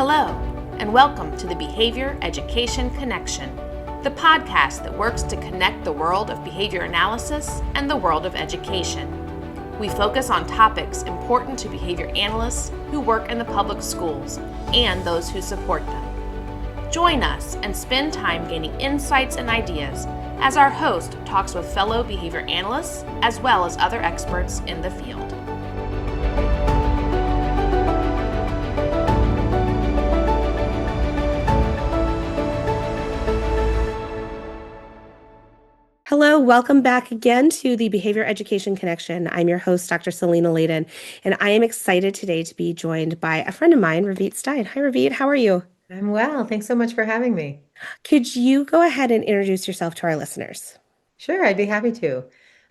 Hello, and welcome to the Behavior Education Connection, the podcast that works to connect the world of behavior analysis and the world of education. We focus on topics important to behavior analysts who work in the public schools and those who support them. Join us and spend time gaining insights and ideas as our host talks with fellow behavior analysts as well as other experts in the field. Hello, welcome back again to the Behavior Education Connection. I'm your host, Dr. Selena Layden, and I am excited today to be joined by a friend of mine, Ravit Stein. Hi, Ravit. How are you? I'm well. Thanks so much for having me. Could you go ahead and introduce yourself to our listeners? Sure, I'd be happy to.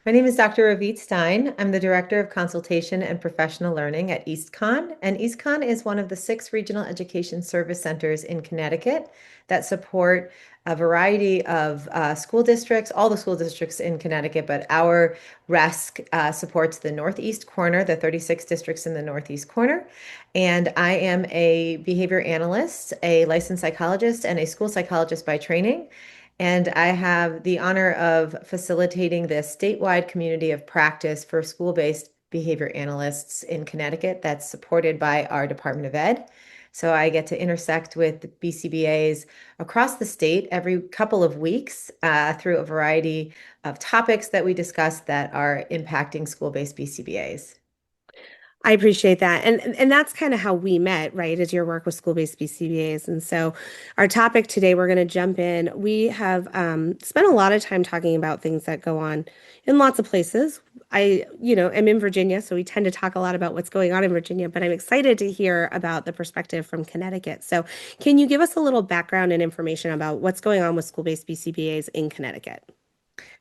My name is Dr. Ravit Stein. I'm the Director of Consultation and Professional Learning at EastConn, and EastConn is one of the 6 regional education service centers in Connecticut that support a variety of school districts, all the school districts in Connecticut, but our RESC supports the Northeast corner, the 36 districts in the Northeast corner. And I am a behavior analyst, a licensed psychologist, and a school psychologist by training. And I have the honor of facilitating the statewide community of practice for school-based behavior analysts in Connecticut that's supported by our Department of Ed. So I get to intersect with BCBAs across the state every couple of weeks through a variety of topics that we discuss that are impacting school-based BCBAs. I appreciate that. And that's kind of how we met, right? Is your work with school-based BCBAs. And so our topic today, we're going to jump in. We have spent a lot of time talking about things that go on in lots of places. I'm in Virginia, so we tend to talk a lot about what's going on in Virginia, but I'm excited to hear about the perspective from Connecticut. So can you give us a little background and information about what's going on with school-based BCBAs in Connecticut?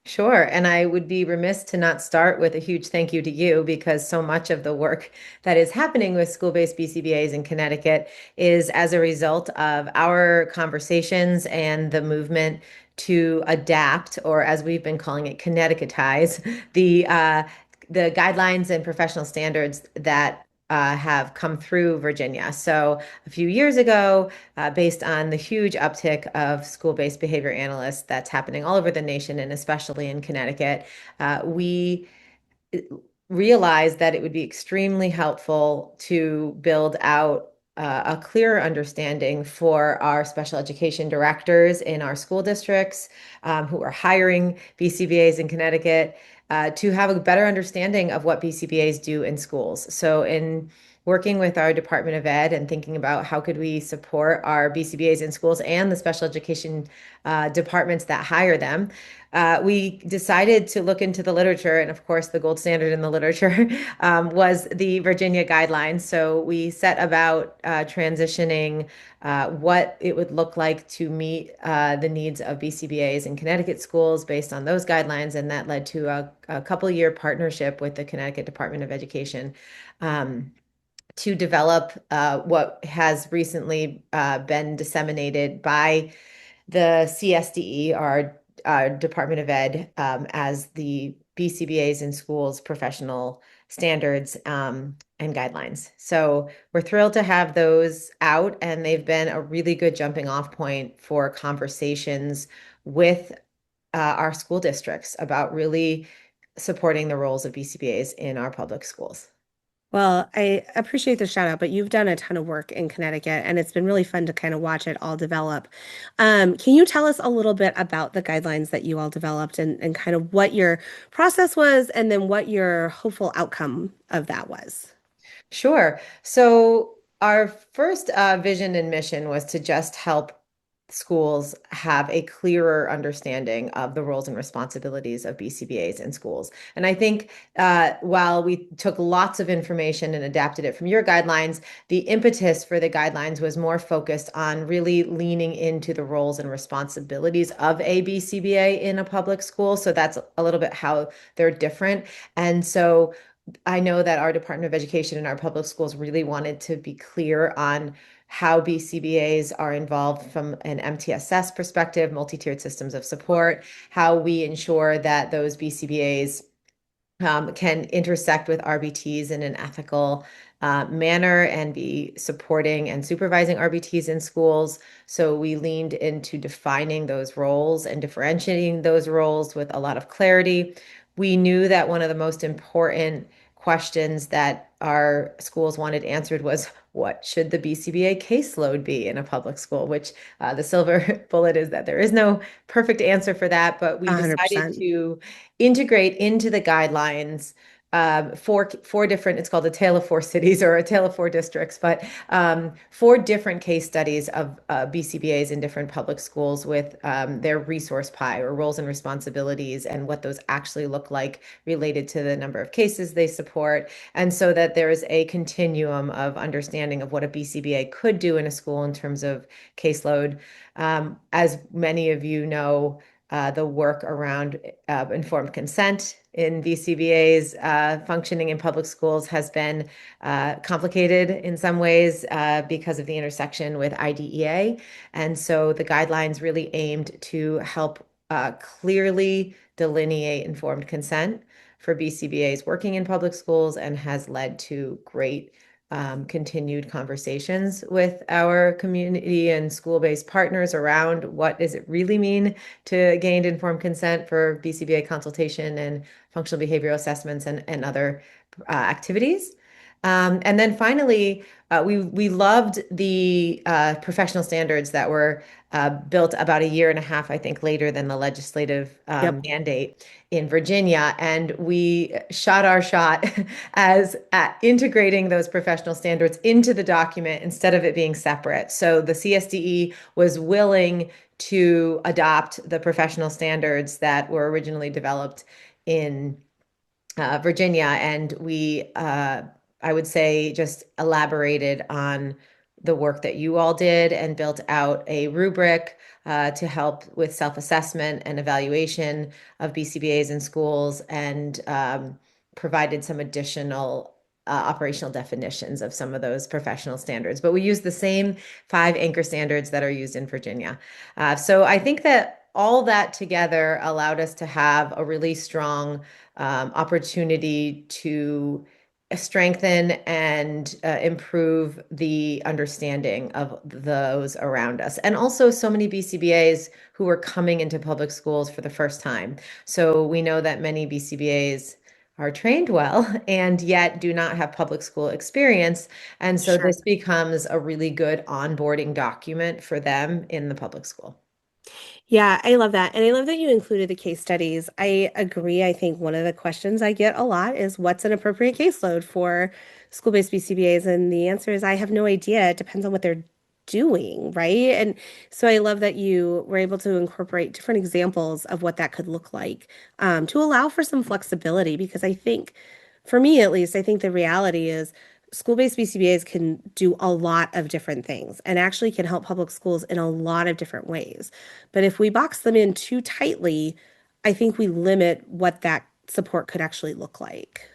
Sure. And I would be remiss to not start with a huge thank you to you because so much of the work that is happening with school-based BCBAs in Connecticut is as a result of our conversations and the movement to adapt, or as we've been calling it, Connecticutize, the guidelines and professional standards that have come through Virginia. So a few years ago, based on the huge uptick of school-based behavior analysts that's happening all over the nation and especially in Connecticut, we realized that it would be extremely helpful to build out a clearer understanding for our special education directors in our school districts who are hiring BCBAs in Connecticut to have a better understanding of what BCBAs do in schools. So in working with our Department of Ed and thinking about how could we support our BCBAs in schools and the special education departments that hire them, we decided to look into the literature. And of course, the gold standard in the literature was the Virginia guidelines. So we set about transitioning what it would look like to meet the needs of BCBAs in Connecticut schools based on those guidelines. And that led to a couple-year partnership with the Connecticut Department of Education to develop what has recently been disseminated by the CSDE, our Department of Ed, as the BCBAs in schools professional standards and guidelines. So we're thrilled to have those out, and they've been a really good jumping off point for conversations with our school districts about really supporting the roles of BCBAs in our public schools. Well, I appreciate the shout out, but you've done a ton of work in Connecticut, and it's been really fun to kind of watch it all develop. Can you tell us a little bit about the guidelines that you all developed and kind of what your process was, and then what your hopeful outcome of that was? Sure. So our first vision and mission was to just help schools have a clearer understanding of the roles and responsibilities of BCBAs in schools. And I think while we took lots of information and adapted it from your guidelines, the impetus for the guidelines was more focused on really leaning into the roles and responsibilities of a BCBA in a public school. So that's a little bit how they're different. And so I know that our Department of Education and our public schools really wanted to be clear on how BCBAs are involved from an MTSS perspective, multi-tiered systems of support, how we ensure that those BCBAs can intersect with RBTs in an ethical manner and be supporting and supervising RBTs in schools. So we leaned into defining those roles and differentiating those roles with a lot of clarity. We knew that one of the most important questions that our schools wanted answered was, what should the BCBA caseload be in a public school? Which the silver bullet is that there is no perfect answer for that, but we decided 100%. to integrate into the guidelines four different, it's called a tale of four cities or a tale of four districts, but four different case studies of BCBAs in different public schools with their resource pie or roles and responsibilities and what those actually look like related to the number of cases they support. And so that there is a continuum of understanding of what a BCBA could do in a school in terms of caseload. As many of you know, the work around informed consent in BCBA's functioning in public schools has been complicated in some ways because of the intersection with IDEA. And so the guidelines really aimed to help clearly delineate informed consent for BCBA's working in public schools and has led to great continued conversations with our community and school-based partners around what does it really mean to gain informed consent for BCBA consultation and functional behavioral assessments and other activities. And then finally, we loved the professional standards that were built about a year and a half, I think, later than the legislative Yep. mandate in Virginia. And we shot our shot as at integrating those professional standards into the document instead of it being separate. So the CSDE was willing to adopt the professional standards that were originally developed in Virginia, and we, I would say, just elaborated on the work that you all did and built out a rubric to help with self-assessment and evaluation of BCBAs in schools and provided some additional operational definitions of some of those professional standards. But we use the same 5 anchor standards that are used in Virginia. So I think that all that together allowed us to have a really strong opportunity to strengthen and improve the understanding of those around us. And also so many BCBAs who are coming into public schools for the first time. So we know that many BCBAs are trained well and yet do not have public school experience. And so Sure. this becomes a really good onboarding document for them in the public school. Yeah, I love that. And I love that you included the case studies. I agree. I think one of the questions I get a lot is what's an appropriate caseload for school-based BCBAs? And the answer is I have no idea. It depends on what they're doing, right? And so I love that you were able to incorporate different examples of what that could look like to allow for some flexibility. Because I think, for me at least, I think the reality is school-based BCBAs can do a lot of different things and actually can help public schools in a lot of different ways. But if we box them in too tightly, I think we limit what that support could actually look like.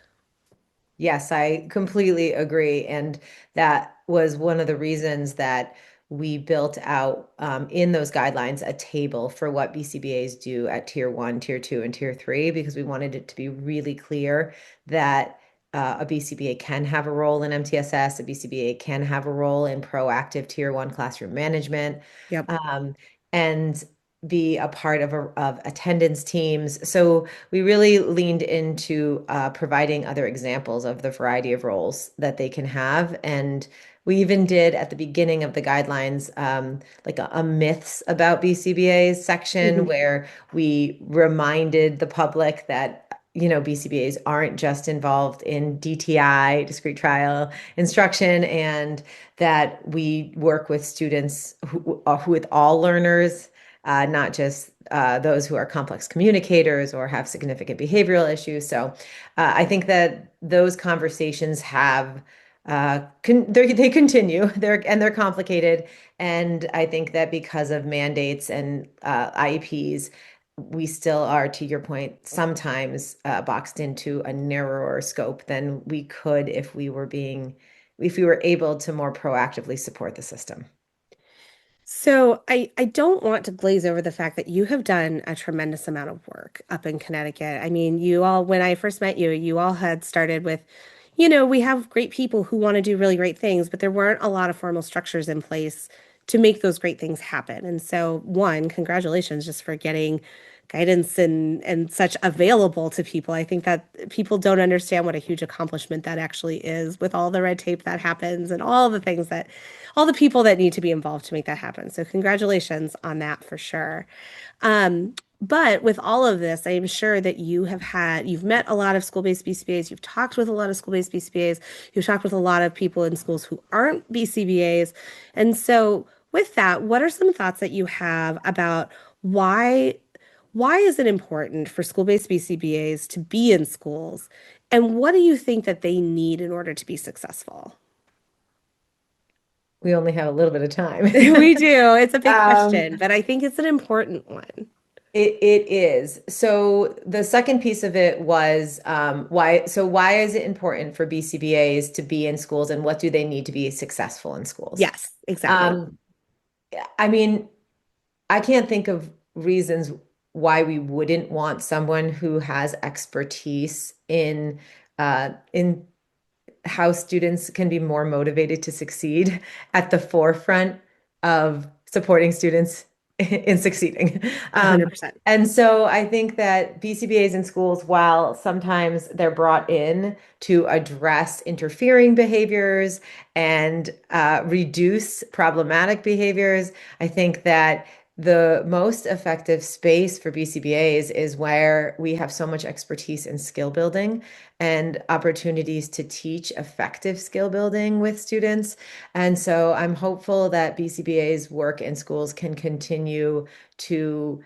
Yes, I completely agree. And that was one of the reasons that we built out in those guidelines a table for what BCBAs do at tier 1, tier 2, and tier 3, because we wanted it to be really clear that a BCBA can have a role in MTSS, a BCBA can have a role in proactive tier 1 classroom management. Yep. And be a part of attendance teams. So we really leaned into providing other examples of the variety of roles that they can have. And we even did at the beginning of the guidelines, like a myths about BCBAs section Mhm. where we reminded the public that BCBAs aren't just involved in DTI, discrete trial instruction, and that we work with students who with all learners, not just those who are complex communicators or have significant behavioral issues. So I think that those conversations have they continue. They're complicated, and I think that because of mandates and IEPs, we still are, to your point, sometimes boxed into a narrower scope than we could if we were able to more proactively support the system. So I don't want to glaze over the fact that you have done a tremendous amount of work up in Connecticut. I mean, you all, when I first met you, you all had started with, we have great people who want to do really great things, but there weren't a lot of formal structures in place to make those great things happen. And so, one, congratulations just for getting guidance and such available to people. I think that people don't understand what a huge accomplishment that actually is with all the red tape that happens and all the things that all the people that need to be involved to make that happen. So congratulations on that for sure. But with all of this, I'm sure that you've met a lot of school-based BCBAs, you've talked with a lot of school-based BCBAs, you've talked with a lot of people in schools who aren't BCBAs. And so with that, what are some thoughts that you have about why why is it important for school-based BCBAs to be in schools? And what do you think that they need in order to be successful? We only have a little bit of time. We do. It's a big Um, question, but I think it's an important one. it is. So the second piece of it was why. So why is it important for BCBAs to be in schools, and what do they need to be successful in schools? Yes, exactly. Um, I mean, I can't think of reasons why we wouldn't want someone who has expertise in how students can be more motivated to succeed at the forefront of supporting students in succeeding. Um, 100%. and so I think that BCBAs in schools, while sometimes they're brought in to address interfering behaviors and reduce problematic behaviors, I think that the most effective space for BCBAs is where we have so much expertise in skill building and opportunities to teach effective skill building with students. And so I'm hopeful that BCBA's work in schools can continue to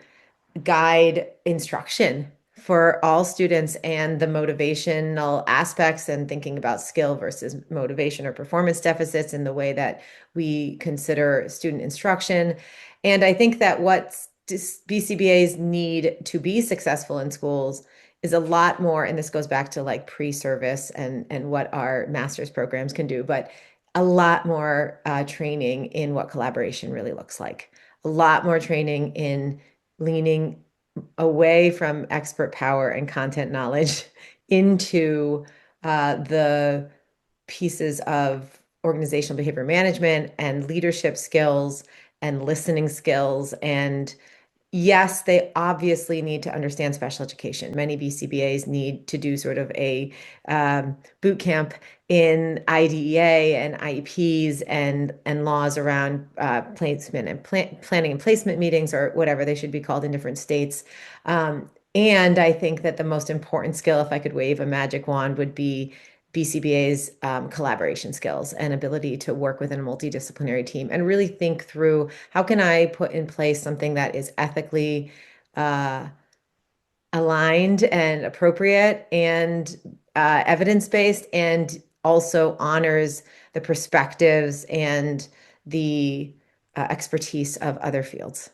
guide instruction for all students and the motivational aspects and thinking about skill versus motivation or performance deficits in the way that we consider student instruction. And I think that what BCBAs need to be successful in schools is a lot more, and this goes back to like pre-service and what our master's programs can do, but a lot more training in what collaboration really looks like, a lot more training in leaning away from expert power and content knowledge into the pieces of organizational behavior management and leadership skills and listening skills. And yes, they obviously need to understand special education. Many BCBAs need to do sort of a boot camp in IDEA and IEPs and laws around placement and planning and placement meetings, or whatever they should be called in different states. And I think that the most important skill, if I could wave a magic wand, would be BCBA's collaboration skills and ability to work within a multidisciplinary team and really think through how can I put in place something that is ethically uh, aligned and appropriate and evidence-based and also honors the perspectives and the expertise of other fields.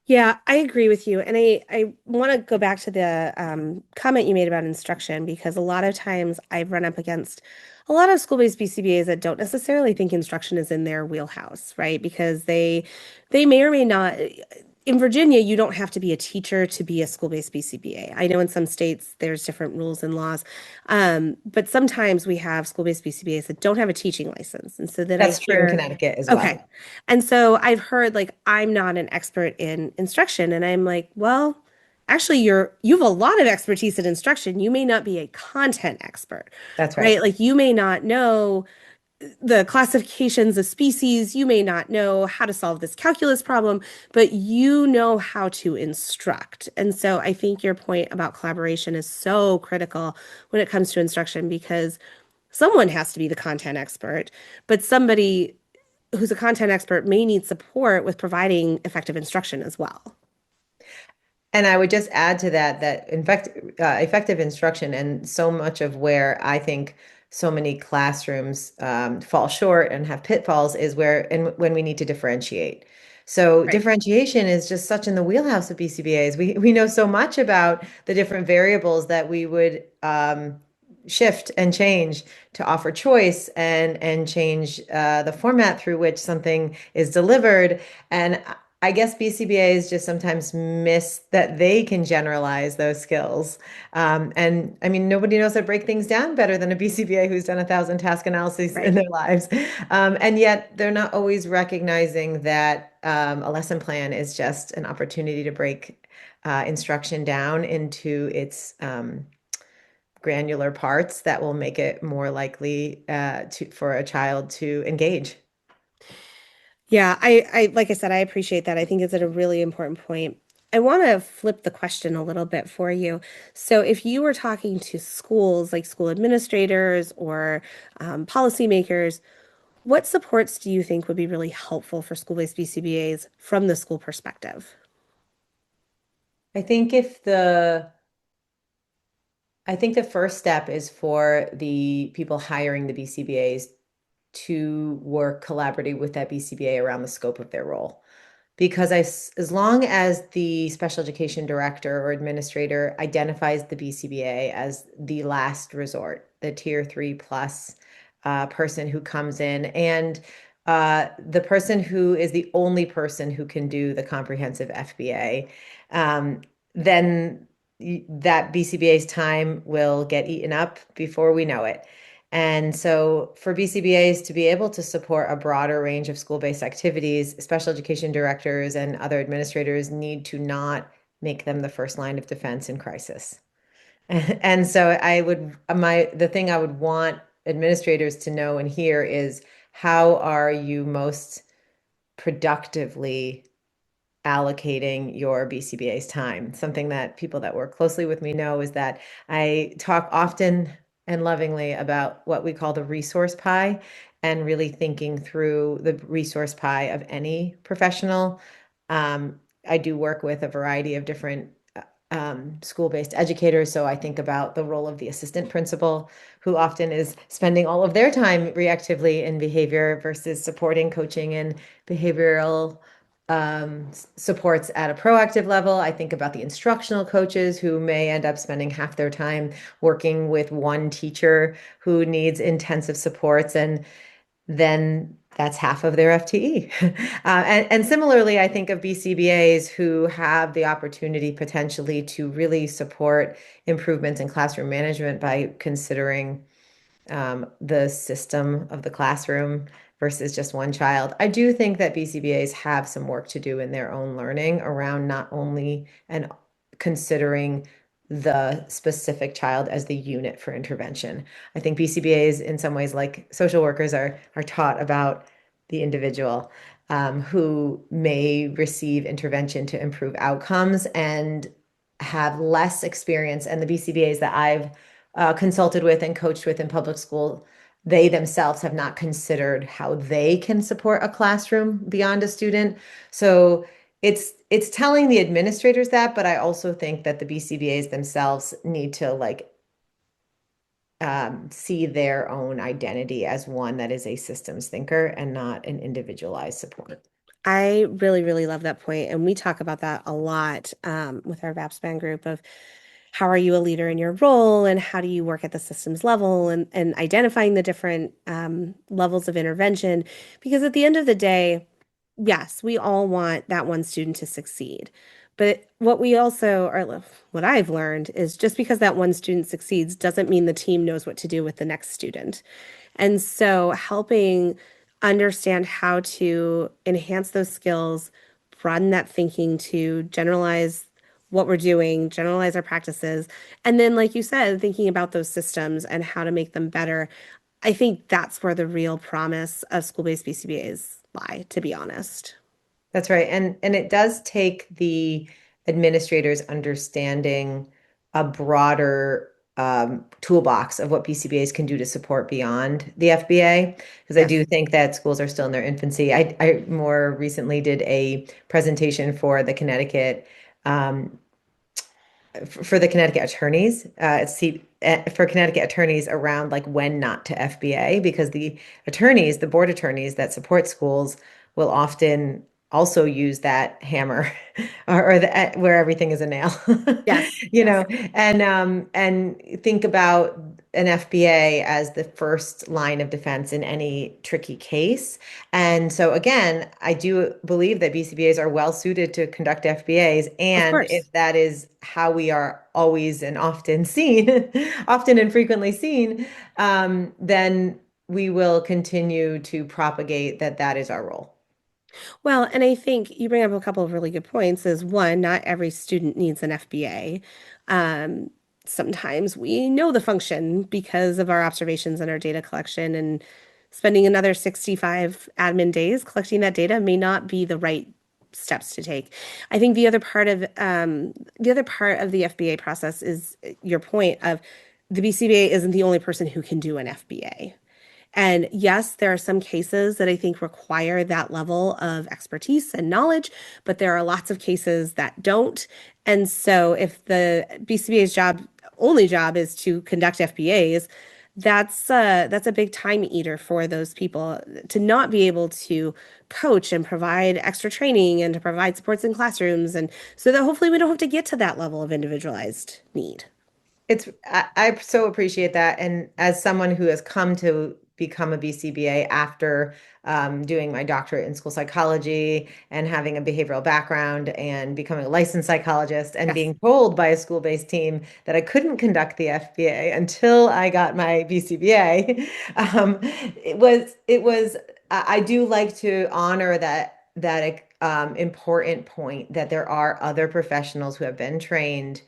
Yeah, I agree with you. And I want to go back to the comment you made about instruction because a lot of times I've run up against a lot of school-based BCBAs that don't necessarily think instruction is in their wheelhouse, right? Because they may or may not. In Virginia, you don't have to be a teacher to be a school-based BCBA. I know in some states there's different rules and laws, but sometimes we have school-based BCBAs that don't have a teaching license, and so then I That's true in hear, Connecticut as okay. well. And so I've heard like I'm not an expert in instruction and I'm like, well, actually you have a lot of expertise in instruction. You may not be a content expert, That's right. right? Like you may not know the classifications of species, you may not know how to solve this calculus problem, but you know how to instruct. And so I think your point about collaboration is so critical when it comes to instruction because someone has to be the content expert, but somebody who's a content expert may need support with providing effective instruction as well. And I would just add to that that in fact, effective instruction and so much of where I think so many classrooms fall short and have pitfalls is where and when we need to differentiate. So Right. differentiation is just such in the wheelhouse of BCBAs. We know so much about the different variables that we would shift and change, to offer choice and change the format through which something is delivered. And I guess BCBAs just sometimes miss that they can generalize those skills. And I mean, nobody knows how to break things down better than a BCBA who's done 1,000 task analyses in Right. their lives. And yet they're not always recognizing that a lesson plan is just an opportunity to break instruction down into its granular parts that will make it more likely for a child to engage. Yeah, like I said, I appreciate that. I think it's at a really important point. I want to flip the question a little bit for you. So, if you were talking to schools, like school administrators or policymakers, what supports do you think would be really helpful for school-based BCBAs from the school perspective? I think I think the first step is for the people hiring the BCBAs to work collaboratively with that BCBA around the scope of their role. Because as long as the special education director or administrator identifies the BCBA as the last resort, the tier 3 plus person who comes in, and the person who is the only person who can do the comprehensive FBA, then that BCBA's time will get eaten up before we know it. And so for BCBAs to be able to support a broader range of school-based activities, special education directors and other administrators need to not make them the first line of defense in crisis. And so the thing I would want administrators to know and hear is, how are you most productively allocating your BCBA's time? Something that people that work closely with me know is that I talk often and lovingly about what we call the resource pie, and really thinking through the resource pie of any professional. I do work with a variety of different school-based educators. So I think about the role of the assistant principal, who often is spending all of their time reactively in behavior versus supporting, coaching, and behavioral supports at a proactive level. I think about the instructional coaches who may end up spending half their time working with one teacher who needs intensive supports, and then that's half of their FTE. And similarly, I think of BCBAs who have the opportunity potentially to really support improvements in classroom management by considering the system of the classroom versus just one child. I do think that BCBAs have some work to do in their own learning around not only and considering the specific child as the unit for intervention. I think BCBAs, in some ways, like social workers, are taught about the individual who may receive intervention to improve outcomes and have less experience. And the BCBAs that I've consulted with and coached with in public school, they themselves have not considered how they can support a classroom beyond a student. So it's telling the administrators that, but I also think that the BCBAs themselves need to see their own identity as one that is a systems thinker and not an individualized support. I really, really love that point, and we talk about that a lot with our VAPSPAN group of how are you a leader in your role and how do you work at the systems level and identifying the different levels of intervention. Because at the end of the day, yes, we all want that one student to succeed. But what we also are, what I've learned is just because that one student succeeds doesn't mean the team knows what to do with the next student. And so helping understand how to enhance those skills, broaden that thinking to generalize what we're doing, generalize our practices, and then, like you said, thinking about those systems and how to make them better. I think that's where the real promise of school-based BCBAs lie, to be honest. That's right. And it does take the administrators understanding a broader toolbox of what BCBAs can do to support beyond the FBA, because I Yes. do think that schools are still in their infancy. I more recently did a presentation for the Connecticut for the Connecticut attorneys, for Connecticut attorneys around like when not to FBA, because the board attorneys that support schools will often also use that hammer where everything is a nail, Yes, you yes, know, and think about an FBA as the first line of defense in any tricky case. And so again, I do believe that BCBAs are well suited to conduct FBAs. of And course. if that is how we are always and often seen, often and frequently seen, then we will continue to propagate that that is our role. Well, and I think you bring up a couple of really good points. Is one, not every student needs an FBA. Um, Sometimes we know the function because of our observations and our data collection, and spending another 65 admin days collecting that data may not be the right steps to take. I think the other part of the FBA process is your point of the BCBA isn't the only person who can do an FBA. And yes, there are some cases that I think require that level of expertise and knowledge, but there are lots of cases that don't. And so if the BCBA's only job is to conduct FBAs, that's a big time eater for those people to not be able to coach and provide extra training and to provide supports in classrooms, and so that hopefully we don't have to get to that level of individualized need. I so appreciate that. And as someone who has come to become a BCBA after doing my doctorate in school psychology and having a behavioral background and becoming a licensed psychologist and Yes. being told by a school-based team that I couldn't conduct the FBA until I got my BCBA, I do like to honor that important point that there are other professionals who have been trained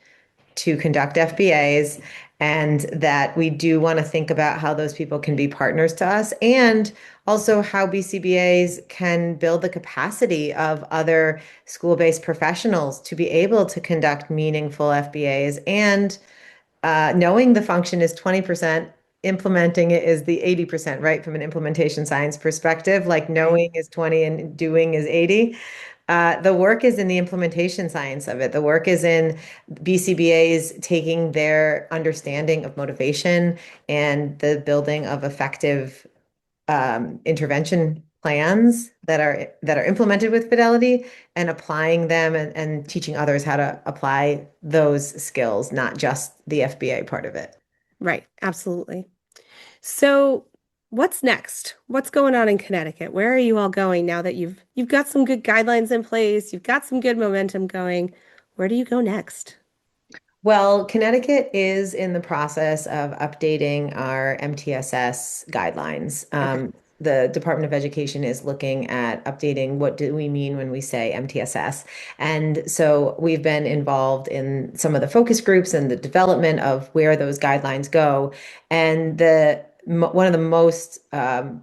to conduct FBAs, and that we do want to think about how those people can be partners to us, and also how BCBAs can build the capacity of other school-based professionals to be able to conduct meaningful FBAs. And knowing the function is 20%, implementing it is the 80%, right? From an implementation science perspective, like Right. knowing is 20 and doing is 80. The work is in the implementation science of it. The work is in BCBAs taking their understanding of motivation and the building of effective intervention plans that are implemented with fidelity, and applying them and teaching others how to apply those skills, not just the FBA part of it. Right, absolutely. So, what's next? What's going on in Connecticut? Where are you all going now that you've got some good guidelines in place, you've got some good momentum going? Where do you go next? Well, Connecticut is in the process of updating our MTSS guidelines. Okay. The Department of Education is looking at updating what do we mean when we say MTSS. And so we've been involved in some of the focus groups and the development of where those guidelines go. And one of the most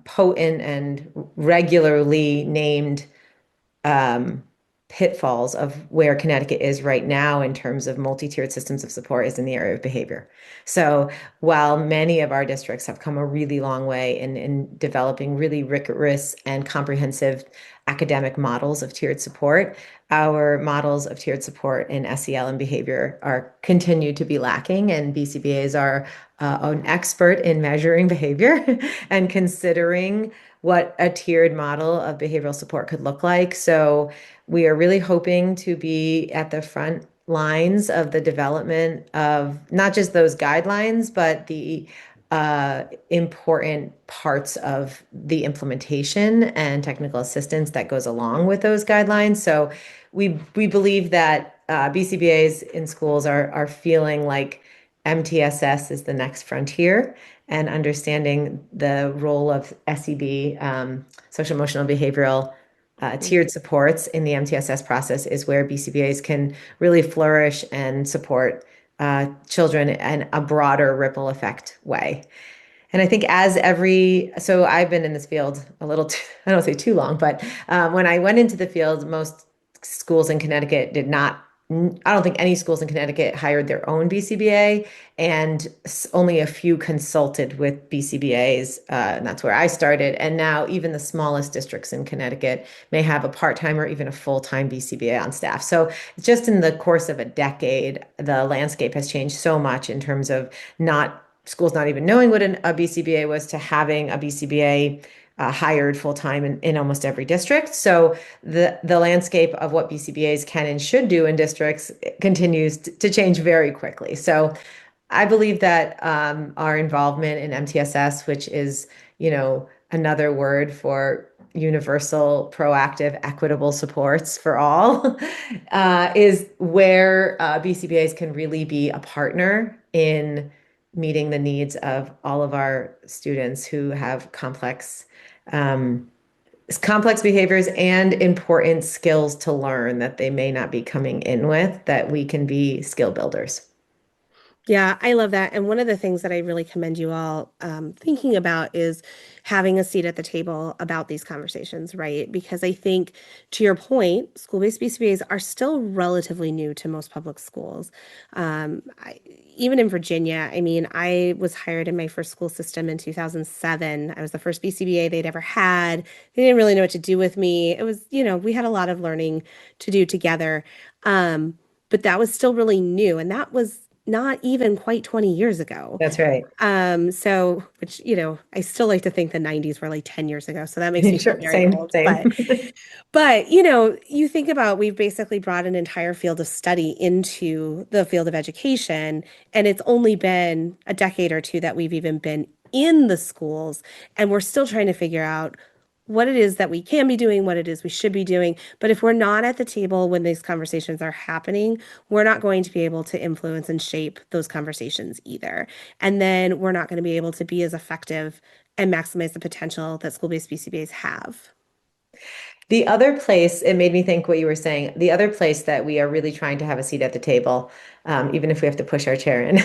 potent and regularly named um, pitfalls of where Connecticut is right now in terms of multi-tiered systems of support is in the area of behavior. So while many of our districts have come a really long way in developing really rigorous and comprehensive academic models of tiered support, our models of tiered support in SEL and behavior are continue to be lacking, and BCBAs are an expert in measuring behavior and considering what a tiered model of behavioral support could look like. So we are really hoping to be at the front lines of the development of not just those guidelines, but the important parts of the implementation and technical assistance that goes along with those guidelines. So we believe that BCBAs in schools are feeling like MTSS is the next frontier, and understanding the role of SEB, social emotional behavioral tiered supports in the MTSS process is where BCBAs can really flourish and support children in a broader ripple effect way. And I think so I've been in this field a little, I don't say too long, but when I went into the field, most schools in Connecticut did not, I don't think any schools in Connecticut hired their own BCBA, and only a few consulted with BCBAs. And that's where I started. And now even the smallest districts in Connecticut may have a part-time or even a full-time BCBA on staff. So just in the course of a decade, the landscape has changed so much in terms of not schools not even knowing what a BCBA was to having a BCBA hired full time in almost every district. So the landscape of what BCBAs can and should do in districts continues to change very quickly. So I believe that our involvement in MTSS, which is, another word for universal, proactive, equitable supports for all, is where BCBAs can really be a partner in meeting the needs of all of our students who have um, complex behaviors and important skills to learn that they may not be coming in with, that we can be skill builders. Yeah, I love that. And one of the things that I really commend you all thinking about is having a seat at the table about these conversations, right? Because I think, to your point, school-based BCBAs are still relatively new to most public schools. Even in Virginia, I mean, I was hired in my first school system in 2007. I was the first BCBA they'd ever had. They didn't really know what to do with me. It was, we had a lot of learning to do together. But that was still really new. And that was not even quite 20 years ago. That's right. So, which, I still like to think the 90s were like 10 years ago. So that makes me feel Sure, very same, old. same. But, you think about we've basically brought an entire field of study into the field of education, and it's only been a decade or two that we've even been in the schools, and we're still trying to figure out what it is that we can be doing, what it is we should be doing. But if we're not at the table when these conversations are happening, we're not going to be able to influence and shape those conversations either. And then we're not going to be able to be as effective and maximize the potential that school-based BCBAs have. The other place, it made me think what you were saying, the other place that we are really trying to have a seat at the table, even if we have to push our chair in,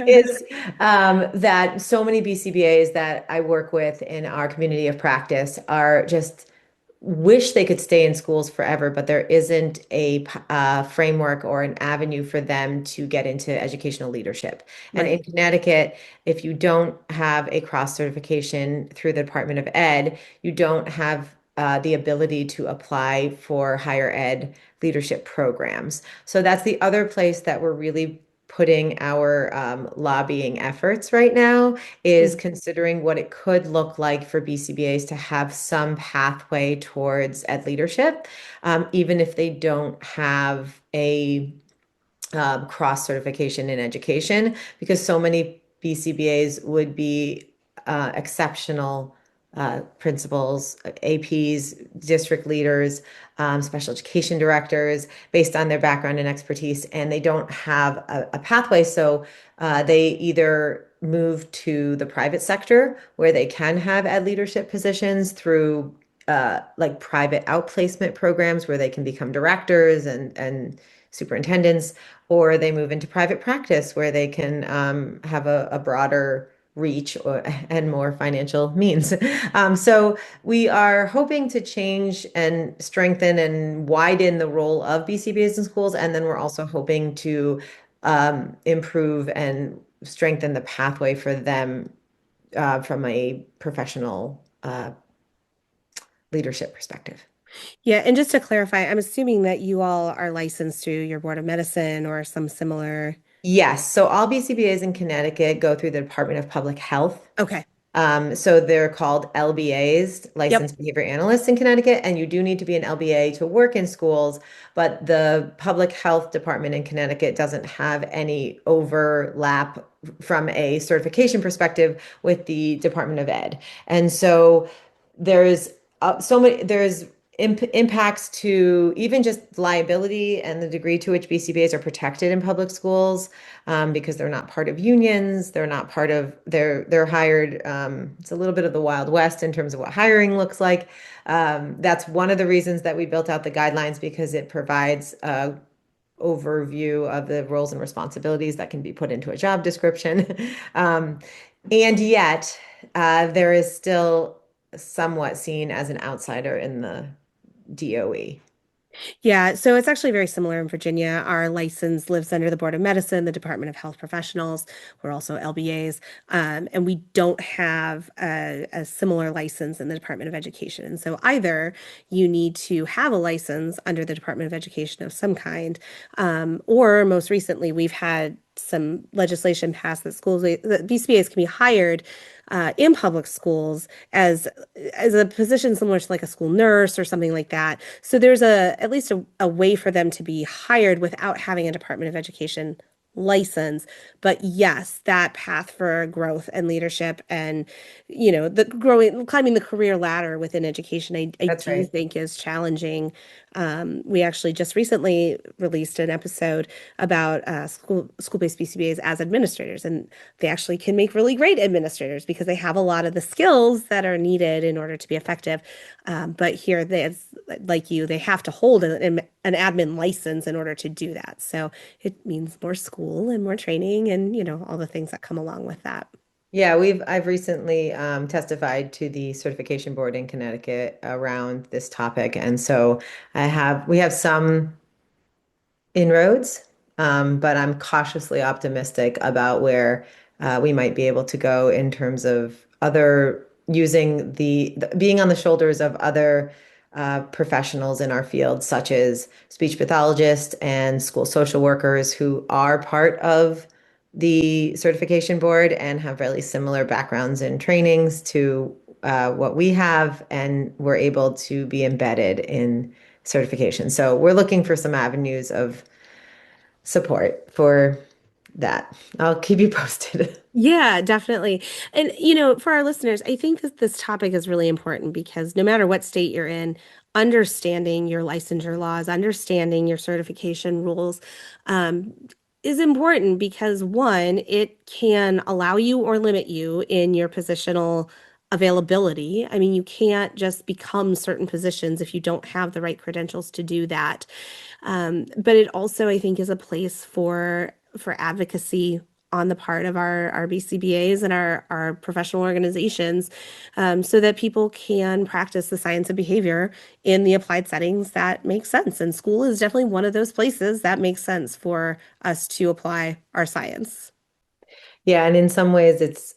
is that so many BCBAs that I work with in our community of practice are just wish they could stay in schools forever, but there isn't a framework or an avenue for them to get into educational leadership. And in Right. Connecticut, if you don't have a cross certification through the Department of Ed, you don't have the ability to apply for higher ed leadership programs. So that's the other place that we're really putting our lobbying efforts right now, is considering what it could look like for BCBAs to have some pathway towards ed leadership, even if they don't have a cross certification in education, because so many BCBAs would be exceptional principals, APs, district leaders, special education directors, based on their background and expertise, and they don't have a pathway. So they either move to the private sector where they can have ed leadership positions through like private outplacement programs where they can become directors and superintendents, or they move into private practice where they can have a broader reach and more financial means. So we are hoping to change and strengthen and widen the role of BCBAs in schools. And then we're also hoping to improve and strengthen the pathway for them from a professional leadership perspective. Yeah, and just to clarify, I'm assuming that you all are licensed through your Board of Medicine or some similar. Yes, so all BCBAs in Connecticut go through the Department of Public Health. Okay. So they're called LBAs, Yep. licensed behavior analysts in Connecticut, and you do need to be an LBA to work in schools, but the public health department in Connecticut doesn't have any overlap from a certification perspective with the Department of Ed. And so there's there's impacts to even just liability and the degree to which BCBAs are protected in public schools, because they're not part of unions, they're not part of they're hired. It's a little bit of the Wild West in terms of what hiring looks like. That's one of the reasons that we built out the guidelines, because it provides a overview of the roles and responsibilities that can be put into a job description. And yet, there is still somewhat seen as an outsider in the DOE. Yeah, so it's actually very similar in Virginia. Our license lives under the Board of Medicine, the Department of Health Professionals. We're also LBAs, and we don't have a similar license in the Department of Education. And so either you need to have a license under the Department of Education of some kind, or most recently, we've had some legislation passed that that BCBAs can be hired in public schools as a position similar to like a school nurse or something like that. So there's at least a way for them to be hired without having a Department of Education license. But yes, that path for growth and leadership and, the climbing the career ladder within education, I That's do right. think is challenging. We actually just recently released an episode about school-based BCBAs as administrators, and they actually can make really great administrators because they have a lot of the skills that are needed in order to be effective. But here, like they have to hold an admin license in order to do that. So it means more school and more training and, all the things that come along with that. Yeah, I've recently testified to the certification board in Connecticut around this topic, and so we have some inroads, but I'm cautiously optimistic about where we might be able to go in terms of other using being on the shoulders of other professionals in our field, such as speech pathologists and school social workers who are part of the certification board and have really similar backgrounds and trainings to what we have, and we're able to be embedded in certification. So we're looking for some avenues of support for that. I'll keep you posted. Yeah, definitely. And, for our listeners, I think that this topic is really important because no matter what state you're in, understanding your licensure laws, understanding your certification rules, um, is important because one, it can allow you or limit you in your positional availability. I mean, you can't just become certain positions if you don't have the right credentials to do that. But it also, I think, is a place for advocacy on the part of our BCBAs and our professional organizations, so that people can practice the science of behavior in the applied settings that make sense. And school is definitely one of those places that makes sense for us to apply our science. Yeah, and in some ways it's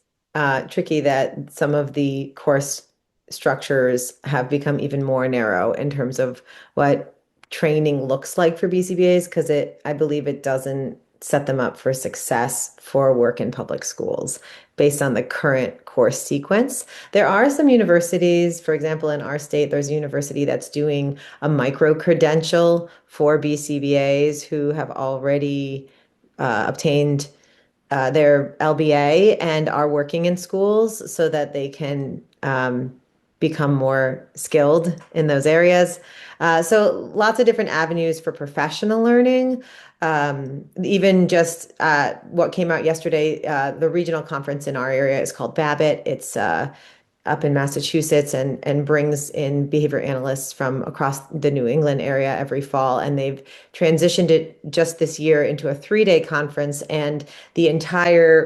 tricky that some of the course structures have become even more narrow in terms of what training looks like for BCBAs, because I believe it doesn't set them up for success for work in public schools based on the current course sequence. There are some universities, for example, in our state, there's a university that's doing a micro credential for BCBAs who have already obtained their LBA and are working in schools so that they can become more skilled in those areas. So lots of different avenues for professional learning. Even just what came out yesterday, the regional conference in our area is called Babbitt. It's up in Massachusetts and brings in behavior analysts from across the New England area every fall. And they've transitioned it just this year into a 3-day conference. And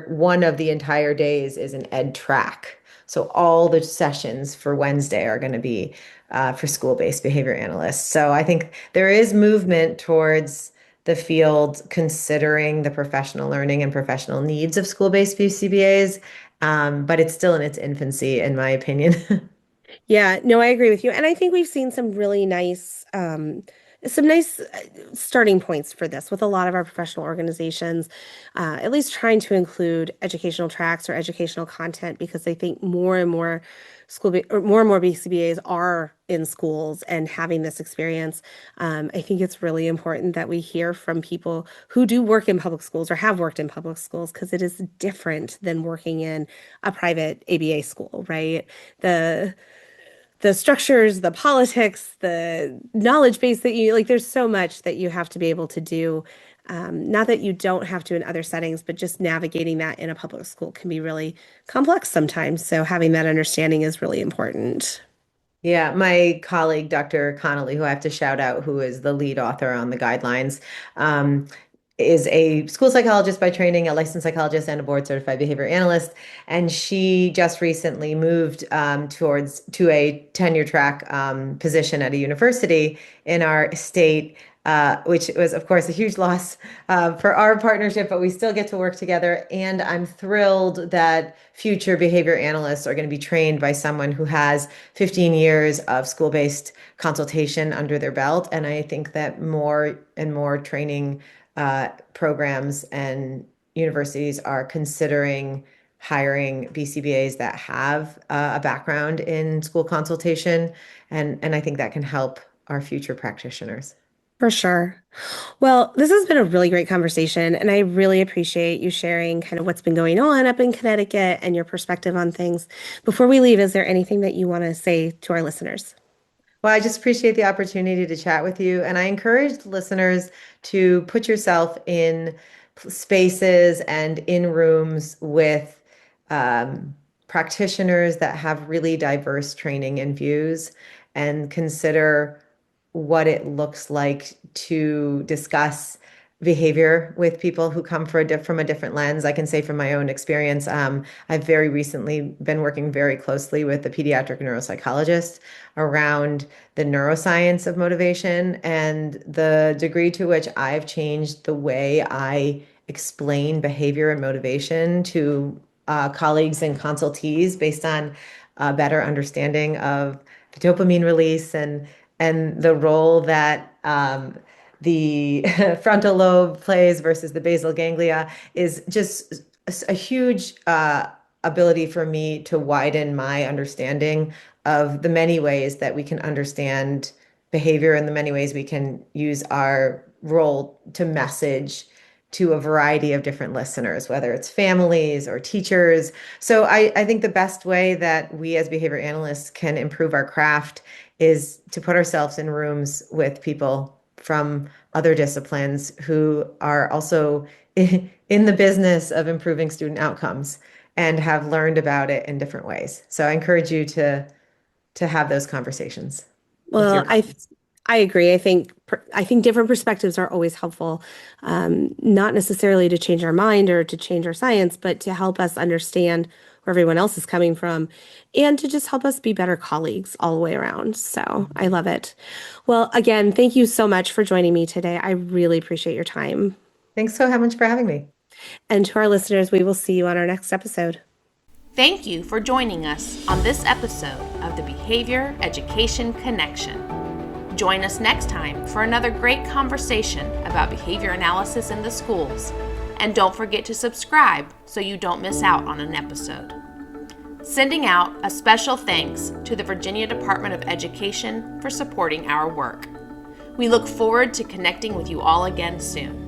one of the entire days is an ed track. So all the sessions for Wednesday are going to be for school-based behavior analysts. So I think there is movement towards the field considering the professional learning and professional needs of school-based BCBAs, but it's still in its infancy, in my opinion. Yeah, no, I agree with you. And I think we've seen some nice starting points for this with a lot of our professional organizations, at least trying to include educational tracks or educational content because I think more and more more and more BCBAs are in schools and having this experience. I think it's really important that we hear from people who do work in public schools or have worked in public schools because it is different than working in a private ABA school, right? The structures, the politics, the knowledge base that you like, there's so much that you have to be able to do. Not that you don't have to in other settings, but just navigating that in a public school can be really complex sometimes. So having that understanding is really important. Yeah, my colleague, Dr. Connolly, who I have to shout out, who is the lead author on the guidelines, is a school psychologist by training, a licensed psychologist, and a board certified behavior analyst. And she just recently moved to a tenure track position at a university in our state, which was, of course, a huge loss for our partnership, but we still get to work together. And I'm thrilled that future behavior analysts are going to be trained by someone who has 15 years of school-based consultation under their belt. And I think that more and more training programs and universities are considering hiring BCBAs that have a background in school consultation, and I think that can help our future practitioners. For sure. Well, this has been a really great conversation, and I really appreciate you sharing kind of what's been going on up in Connecticut and your perspective on things. Before we leave, is there anything that you want to say to our listeners? Well, I just appreciate the opportunity to chat with you. And I encourage listeners to put yourself in spaces and in rooms with practitioners that have really diverse training and views, and consider what it looks like to discuss behavior with people who come from a different lens. I can say from my own experience, I've very recently been working very closely with a pediatric neuropsychologist around the neuroscience of motivation and the degree to which I've changed the way I explain behavior and motivation to colleagues and consultees based on a better understanding of the dopamine release and the role that the frontal lobe plays versus the basal ganglia is just a huge ability for me to widen my understanding of the many ways that we can understand behavior and the many ways we can use our role to message to a variety of different listeners, whether it's families or teachers. So I think the best way that we as behavior analysts can improve our craft is to put ourselves in rooms with people from other disciplines who are also in the business of improving student outcomes and have learned about it in different ways. So I encourage you to have those conversations with your Well, I agree. I think different perspectives are always helpful, not necessarily to change our mind or to change our science, but to help us understand where everyone else is coming from and to just help us be better colleagues all the way around. So I love it. Well, again, thank you so much for joining me today. I really appreciate your time. Thanks so much for having me. And to our listeners, we will see you on our next episode. Thank you for joining us on this episode of the Behavior Education Connection. Join us next time for another great conversation about behavior analysis in the schools. And don't forget to subscribe so you don't miss out on an episode. Sending out a special thanks to the Virginia Department of Education for supporting our work. We look forward to connecting with you all again soon.